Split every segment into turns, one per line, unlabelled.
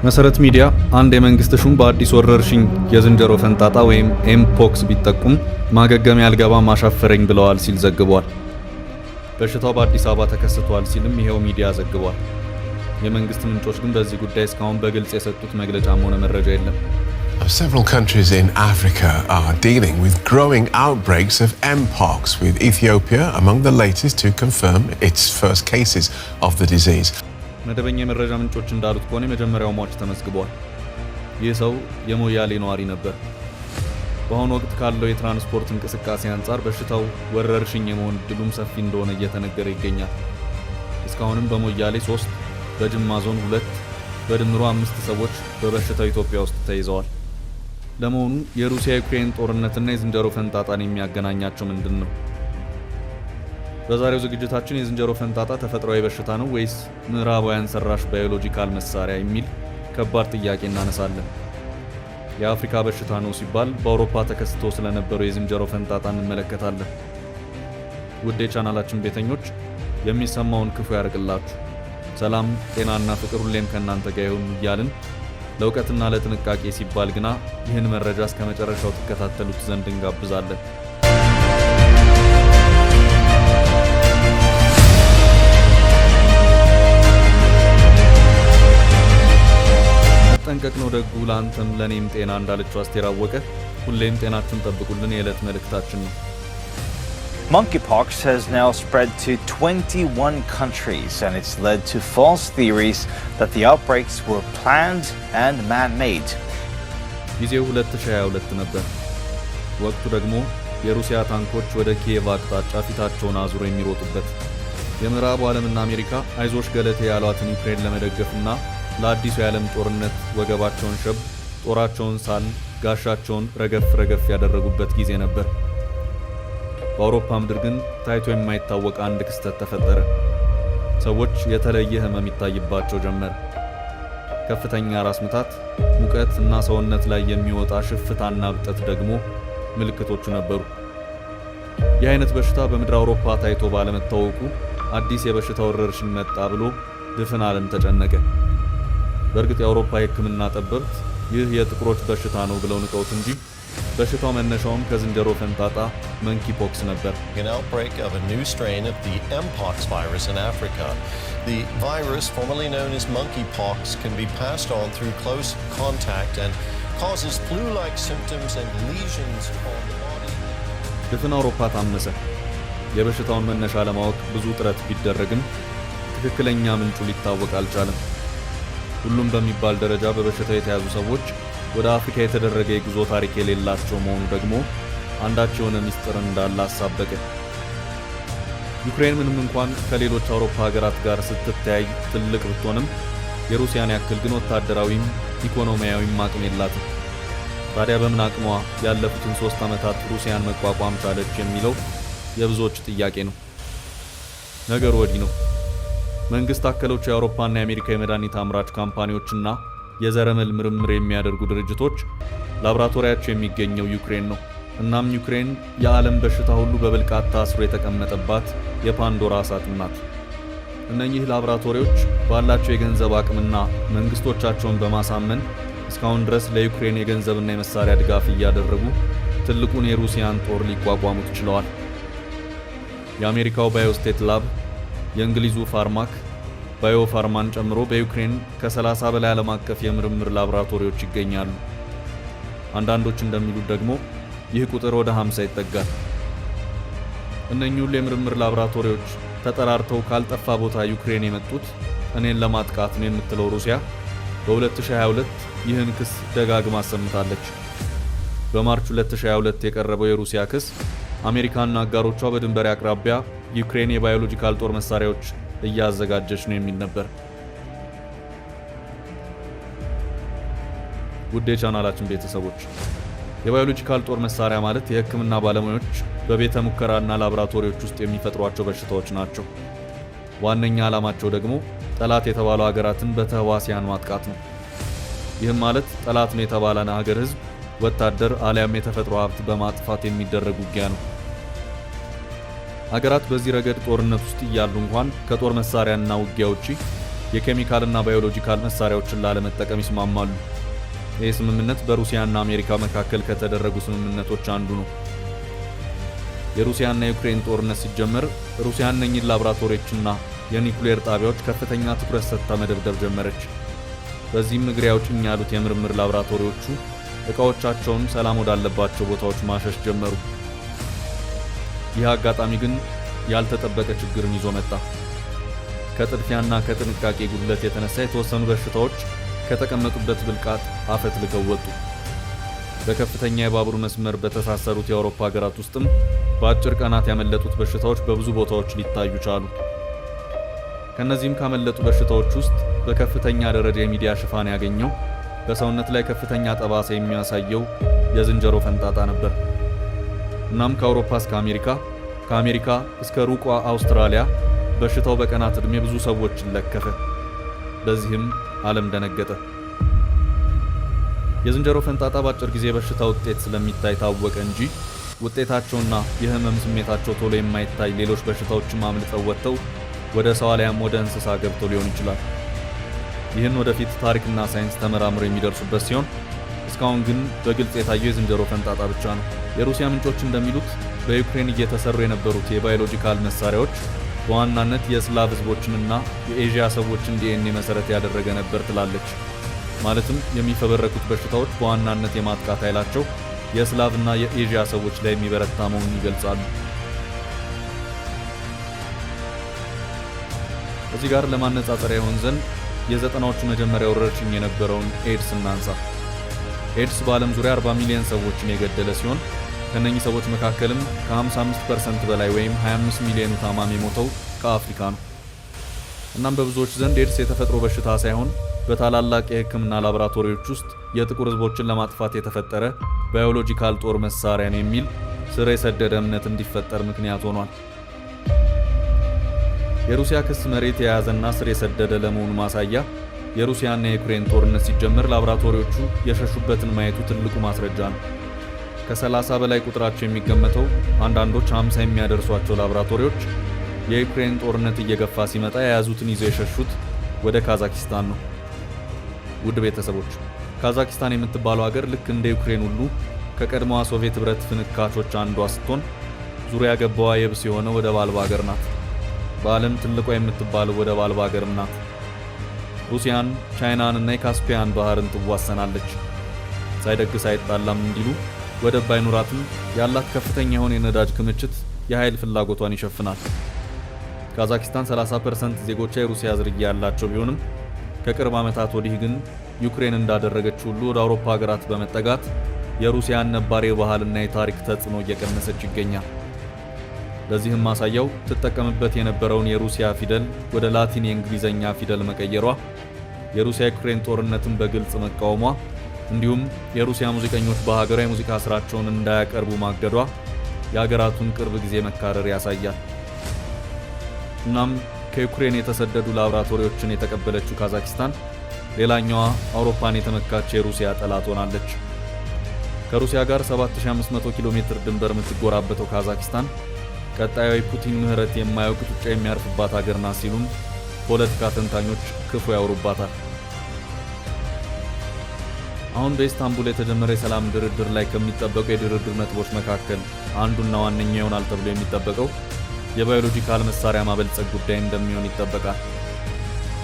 መሰረት ሚዲያ አንድ የመንግስት ሹም በአዲስ ወረርሽኝ የዝንጀሮ ፈንጣጣ ወይም ኤምፖክስ ቢጠቁም ማገገሚያ አልገባም አሻፈረኝ ብለዋል ሲል ዘግቧል። በሽታው በአዲስ አበባ ተከስቷል ሲልም ይሄው ሚዲያ ዘግቧል። የመንግስት ምንጮች ግን በዚህ ጉዳይ እስካሁን በግልጽ የሰጡት መግለጫም ሆነ መረጃ የለም።
Several countries in Africa are dealing with growing outbreaks of mpox, with Ethiopia among the latest to confirm its first cases of the disease.
መደበኛ የመረጃ ምንጮች እንዳሉት ከሆነ የመጀመሪያው ሟች ተመዝግቧል። ይህ ሰው የሞያሌ ነዋሪ ነበር። በአሁኑ ወቅት ካለው የትራንስፖርት እንቅስቃሴ አንጻር በሽታው ወረርሽኝ የመሆን ዕድሉም ሰፊ እንደሆነ እየተነገረ ይገኛል። እስካሁንም በሞያሌ 3፣ በጅማ ዞን 2፣ በድምሩ 5 ሰዎች በበሽታው ኢትዮጵያ ውስጥ ተይዘዋል። ለመሆኑ የሩሲያ ዩክሬን ጦርነትና የዝንጀሮ ፈንጣጣን የሚያገናኛቸው ምንድን ነው? በዛሬው ዝግጅታችን የዝንጀሮ ፈንጣጣ ተፈጥሯዊ በሽታ ነው ወይስ ምዕራባውያን ሰራሽ ባዮሎጂካል መሳሪያ የሚል ከባድ ጥያቄ እናነሳለን። የአፍሪካ በሽታ ነው ሲባል በአውሮፓ ተከስቶ ስለነበረው የዝንጀሮ ፈንጣጣ እንመለከታለን። ውድ የቻናላችን ቤተኞች የሚሰማውን ክፉ ያርቅላችሁ። ሰላም፣ ጤናና ፍቅር ሁሌም ከእናንተ ጋር ይሁን እያልን ለእውቀትና ለጥንቃቄ ሲባል ግና ይህን መረጃ እስከ መጨረሻው ተከታተሉት ዘንድ እንጋብዛለን። ጠንቀቅ ነው ደጉ ለአንተም ለኔም ጤና እንዳለችው አስቴር አወቀ ሁሌም ጤናችሁን ጠብቁልን የዕለት መልእክታችን ነው።
Monkeypox has now spread to 21 countries, and it's led to false theories that the outbreaks were planned and man-made.
ጊዜው 2022 ነበር። ወቅቱ ደግሞ የሩሲያ ታንኮች ወደ ኪየቭ አቅጣጫ ፊታቸውን አዙረው የሚሮጡበት፣ የምዕራቡ ዓለምና አሜሪካ አይዞሽ ገለቴ ያሏትን ዩክሬን ለመደገፍና ለአዲሱ የዓለም ጦርነት ወገባቸውን ሸብ፣ ጦራቸውን ሳል፣ ጋሻቸውን ረገፍ ያደረጉበት ጊዜ ነበር። በአውሮፓ ምድር ግን ታይቶ የማይታወቅ አንድ ክስተት ተፈጠረ። ሰዎች የተለየ ህመም ይታይባቸው ጀመር። ከፍተኛ ራስ ምታት፣ ሙቀት እና ሰውነት ላይ የሚወጣ ሽፍታና እብጠት ደግሞ ምልክቶቹ ነበሩ። ይህ አይነት በሽታ በምድር አውሮፓ ታይቶ ባለመታወቁ አዲስ የበሽታ ወረርሽኝ መጣ ብሎ ድፍን ዓለም ተጨነቀ። በእርግጥ የአውሮፓ የሕክምና ጠበብት ይህ የጥቁሮች በሽታ ነው ብለው ንቀውት እንጂ በሽታው መነሻውም ከዝንጀሮ ፈንጣጣ መንኪፖክስ ነበር።
An outbreak of a new strain of the mpox virus in Africa. The virus, formerly known as monkeypox, can be passed on through close contact and causes flu-like symptoms and lesions on the body.
ድፍን አውሮፓ ታመሰ። የበሽታውን መነሻ ለማወቅ ብዙ ጥረት ቢደረግም ትክክለኛ ምንጩ ሊታወቅ አልቻለም። ሁሉም በሚባል ደረጃ በበሽታው የተያዙ ሰዎች ወደ አፍሪካ የተደረገ የጉዞ ታሪክ የሌላቸው መሆኑ ደግሞ አንዳች የሆነ ሚስጥር እንዳለ አሳበቀ። ዩክሬን ምንም እንኳን ከሌሎች አውሮፓ ሀገራት ጋር ስትተያይ ትልቅ ብትሆንም የሩሲያን ያክል ግን ወታደራዊም ኢኮኖሚያዊም አቅም የላትም። ታዲያ በምን አቅሟ ያለፉትን 3 ዓመታት ሩሲያን መቋቋም ቻለች የሚለው የብዙዎች ጥያቄ ነው። ነገሩ ወዲህ ነው። መንግስት አከሎቹ የአውሮፓና የአሜሪካ የመድኃኒት አምራች ካምፓኒዎችና የዘረመል ምርምር የሚያደርጉ ድርጅቶች ላብራቶሪያቸው የሚገኘው ዩክሬን ነው። እናም ዩክሬን የዓለም በሽታ ሁሉ በብልቃት ታስሮ የተቀመጠባት የፓንዶራ ሳጥን ናት። እነኚህ ላብራቶሪዎች ባላቸው የገንዘብ አቅምና መንግስቶቻቸውን በማሳመን እስካሁን ድረስ ለዩክሬን የገንዘብና የመሳሪያ ድጋፍ እያደረጉ ትልቁን የሩሲያን ጦር ሊቋቋሙት ችለዋል። የአሜሪካው ባዮስቴት ላብ፣ የእንግሊዙ ፋርማክ ባዮፋርማን ጨምሮ በዩክሬን ከ30 በላይ ዓለም አቀፍ የምርምር ላብራቶሪዎች ይገኛሉ። አንዳንዶች እንደሚሉት ደግሞ ይህ ቁጥር ወደ 50 ይጠጋል። እነኚህ ሁሉ የምርምር ላብራቶሪዎች ተጠራርተው ካልጠፋ ቦታ ዩክሬን የመጡት እኔን ለማጥቃት ነው የምትለው ሩሲያ በ2022 ይህን ክስ ደጋግማ አሰምታለች። በማርች 2022 የቀረበው የሩሲያ ክስ አሜሪካና አጋሮቿ በድንበር አቅራቢያ ዩክሬን የባዮሎጂካል ጦር መሳሪያዎች እያዘጋጀች ነው የሚል ነበር። ውድ የቻናላችን ቤተሰቦች የባዮሎጂካል ጦር መሳሪያ ማለት የሕክምና ባለሙያዎች በቤተ ሙከራና ላብራቶሪዎች ውስጥ የሚፈጥሯቸው በሽታዎች ናቸው። ዋነኛ ዓላማቸው ደግሞ ጠላት የተባሉ ሀገራትን በተህዋሲያን ማጥቃት ነው። ይህም ማለት ጠላት ነው የተባለን ሀገር ህዝብ፣ ወታደር አሊያም የተፈጥሮ ሀብት በማጥፋት የሚደረግ ውጊያ ነው። ሀገራት በዚህ ረገድ ጦርነት ውስጥ እያሉ እንኳን ከጦር መሳሪያና ውጊያ ውጪ የኬሚካልና ባዮሎጂካል መሳሪያዎችን ላለመጠቀም ይስማማሉ። ይህ ስምምነት በሩሲያና አሜሪካ መካከል ከተደረጉ ስምምነቶች አንዱ ነው። የሩሲያና የዩክሬን ጦርነት ሲጀመር ሩሲያ እነኚህን ላብራቶሪዎችና የኒውክሌር ጣቢያዎች ከፍተኛ ትኩረት ሰጥታ መደብደብ ጀመረች። በዚህም እግሬ አውጭኝ ያሉት የምርምር ላብራቶሪዎቹ ዕቃዎቻቸውን ሰላም ወዳለባቸው ቦታዎች ማሸሽ ጀመሩ። ይህ አጋጣሚ ግን ያልተጠበቀ ችግርን ይዞ መጣ። ከጥድፊያና ከጥንቃቄ ጉድለት የተነሳ የተወሰኑ በሽታዎች ከተቀመጡበት ብልቃጥ አፈትልከው ወጡ። በከፍተኛ የባቡር መስመር በተሳሰሩት የአውሮፓ ሀገራት ውስጥም በአጭር ቀናት ያመለጡት በሽታዎች በብዙ ቦታዎች ሊታዩ ቻሉ። ከነዚህም ካመለጡ በሽታዎች ውስጥ በከፍተኛ ደረጃ የሚዲያ ሽፋን ያገኘው በሰውነት ላይ ከፍተኛ ጠባሳ የሚያሳየው የዝንጀሮ ፈንጣጣ ነበር። እናም ከአውሮፓ እስከ አሜሪካ፣ ከአሜሪካ እስከ ሩቋ አውስትራሊያ በሽታው በቀናት ዕድሜ ብዙ ሰዎችን ለከፈ። በዚህም ዓለም ደነገጠ። የዝንጀሮ ፈንጣጣ በአጭር ጊዜ በሽታ ውጤት ስለሚታይ ታወቀ እንጂ ውጤታቸውና የህመም ስሜታቸው ቶሎ የማይታይ ሌሎች በሽታዎችም አምልጠው ወጥተው ወደ ሰው አሊያም ወደ እንስሳ ገብተው ሊሆን ይችላል። ይህን ወደፊት ታሪክና ሳይንስ ተመራምረው የሚደርሱበት ሲሆን እስካሁን ግን በግልጽ የታየው የዝንጀሮ ፈንጣጣ ብቻ ነው። የሩሲያ ምንጮች እንደሚሉት በዩክሬን እየተሰሩ የነበሩት የባዮሎጂካል መሳሪያዎች በዋናነት የስላቭ ህዝቦችንና የኤዥያ ሰዎችን ዲኤንኤ መሰረት ያደረገ ነበር ትላለች። ማለትም የሚፈበረኩት በሽታዎች በዋናነት የማጥቃት ኃይላቸው የስላቭና የኤዥያ ሰዎች ላይ የሚበረታ መሆኑን ይገልጻሉ። እዚህ ጋር ለማነጻጸሪያ ይሆን ዘንድ የዘጠናዎቹ መጀመሪያ ወረርሽኝ የነበረውን ኤድስ እናንሳ። ኤድስ በዓለም ዙሪያ 40 ሚሊዮን ሰዎችን የገደለ ሲሆን ከነኚህ ሰዎች መካከልም ከ55% በላይ ወይም 25 ሚሊዮኑ ታማሚ የሞተው ከአፍሪካ ነው። እናም በብዙዎች ዘንድ ኤድስ የተፈጥሮ በሽታ ሳይሆን በታላላቅ የሕክምና ላቦራቶሪዎች ውስጥ የጥቁር ህዝቦችን ለማጥፋት የተፈጠረ ባዮሎጂካል ጦር መሳሪያ ነው የሚል ስር የሰደደ እምነት እንዲፈጠር ምክንያት ሆኗል። የሩሲያ ክስ መሬት የያዘና ስር የሰደደ ለመሆኑ ማሳያ የሩሲያና የዩክሬን ጦርነት ሲጀመር ላቦራቶሪዎቹ የሸሹበትን ማየቱ ትልቁ ማስረጃ ነው። ከ30 በላይ ቁጥራቸው የሚገመተው አንዳንዶች 50 የሚያደርሷቸው ላቦራቶሪዎች የዩክሬን ጦርነት እየገፋ ሲመጣ የያዙትን ይዘው የሸሹት ወደ ካዛኪስታን ነው። ውድ ቤተሰቦች፣ ካዛኪስታን የምትባለው ሀገር ልክ እንደ ዩክሬን ሁሉ ከቀድሞዋ ሶቪየት ህብረት ፍንካቾች አንዷ ስትሆን ዙሪያ ገባዋ የብስ የሆነ ወደብ አልባ ሀገር ናት። በዓለም ትልቋ የምትባለው ወደብ አልባ ሀገርም ናት። ሩሲያን፣ ቻይናን እና የካስፒያን ባህርን ትዋሰናለች። ሳይደግስ አይጣላም እንዲሉ ወደብ ባይኖራትም ያላት ከፍተኛ የሆነ የነዳጅ ክምችት የኃይል ፍላጎቷን ይሸፍናል። ካዛኪስታን 30% ዜጎቿ የሩሲያ ዝርያ ያላቸው ቢሆንም ከቅርብ ዓመታት ወዲህ ግን ዩክሬን እንዳደረገች ሁሉ ወደ አውሮፓ ሀገራት በመጠጋት የሩሲያን ነባር የባህልና የታሪክ ተጽዕኖ እየቀነሰች ይገኛል። ለዚህም ማሳያው ትጠቀምበት የነበረውን የሩሲያ ፊደል ወደ ላቲን የእንግሊዘኛ ፊደል መቀየሯ፣ የሩሲያ ዩክሬን ጦርነትን በግልጽ መቃወሟ፣ እንዲሁም የሩሲያ ሙዚቀኞች በሀገሯ የሙዚቃ ስራቸውን እንዳያቀርቡ ማገዷ የሀገራቱን ቅርብ ጊዜ መካረር ያሳያል። እናም ከዩክሬን የተሰደዱ ላቦራቶሪዎችን የተቀበለችው ካዛኪስታን ሌላኛዋ አውሮፓን የተመካች የሩሲያ ጠላት ሆናለች። ከሩሲያ ጋር 7500 ኪሎ ሜትር ድንበር የምትጎራበተው ካዛኪስታን ቀጣዩ ፑቲን ምህረት የማያውቅ ጡጫ የሚያርፍባት ሀገር ናት ሲሉም ፖለቲካ ተንታኞች ክፉ ያወሩባታል። አሁን በኢስታንቡል የተጀመረ የሰላም ድርድር ላይ ከሚጠበቁ የድርድር ነጥቦች መካከል አንዱና ዋነኛ ይሆናል ተብሎ የሚጠበቀው የባዮሎጂካል መሳሪያ ማበልጸግ ጉዳይ እንደሚሆን ይጠበቃል።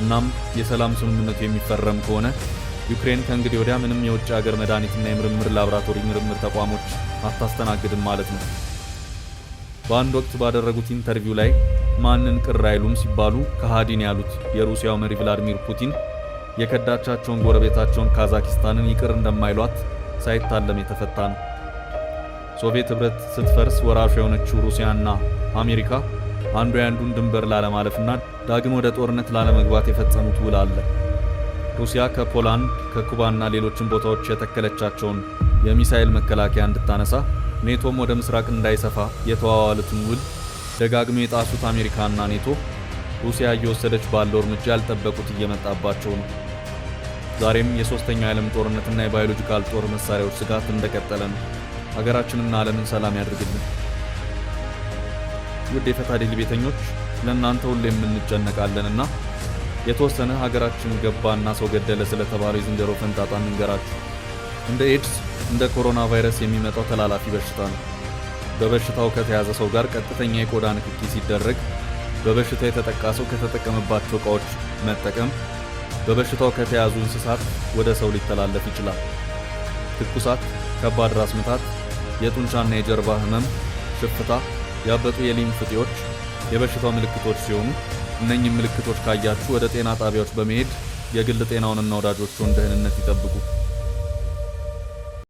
እናም የሰላም ስምምነቱ የሚፈረም ከሆነ ዩክሬን ከእንግዲህ ወዲያ ምንም የውጭ ሀገር መድኃኒትና የምርምር ላቦራቶሪ ምርምር ተቋሞች አታስተናግድም ማለት ነው። በአንድ ወቅት ባደረጉት ኢንተርቪው ላይ ማንን ቅር አይሉም ሲባሉ ከሃዲን ያሉት የሩሲያው መሪ ቭላዲሚር ፑቲን የከዳቻቸውን ጎረቤታቸውን ካዛኪስታንን ይቅር እንደማይሏት ሳይታለም የተፈታ ነው። ሶቪየት ህብረት ስትፈርስ ወራሽ የሆነችው ሩሲያና አሜሪካ አንዱ የአንዱን ድንበር ላለማለፍና ዳግም ወደ ጦርነት ላለመግባት የፈጸሙት ውል አለ። ሩሲያ ከፖላንድ ከኩባና ሌሎችን ቦታዎች የተከለቻቸውን የሚሳኤል መከላከያ እንድታነሳ፣ ኔቶም ወደ ምስራቅ እንዳይሰፋ የተዋዋሉትን ውል ደጋግሞ የጣሱት አሜሪካና ኔቶ ሩሲያ እየወሰደች ባለው እርምጃ ያልጠበቁት እየመጣባቸው ነው። ዛሬም የሶስተኛው የዓለም ጦርነትና የባዮሎጂካል ጦር መሳሪያዎች ስጋት እንደቀጠለ ነው። ሀገራችንና ዓለምን ሰላም ያድርግልን። ውድ የፈታ ዴይሊ ቤተኞች፣ ለእናንተ ሁሉ የምንጨነቃለንና የተወሰነ ሀገራችን ገባና ሰው ገደለ ስለተባለው የዝንጀሮ ፈንጣጣ እንንገራችሁ። እንደ ኤድስ እንደ ኮሮና ቫይረስ የሚመጣው ተላላፊ በሽታ ነው። በበሽታው ከተያዘ ሰው ጋር ቀጥተኛ የቆዳ ንክኪ ሲደረግ በበሽታው የተጠቃ ሰው ከተጠቀመባቸው ዕቃዎች መጠቀም በበሽታው ከተያዙ እንስሳት ወደ ሰው ሊተላለፍ ይችላል። ትኩሳት፣ ከባድ ራስ ምታት፣ የጡንቻና የጀርባ ህመም፣ ሽፍታ፣ ያበጡ የሊምፍ እጢዎች የበሽታው ምልክቶች ሲሆኑ እነኚህ ምልክቶች ካያችሁ ወደ ጤና ጣቢያዎች በመሄድ የግል ጤናውንና ወዳጆቹን ደህንነት ይጠብቁ።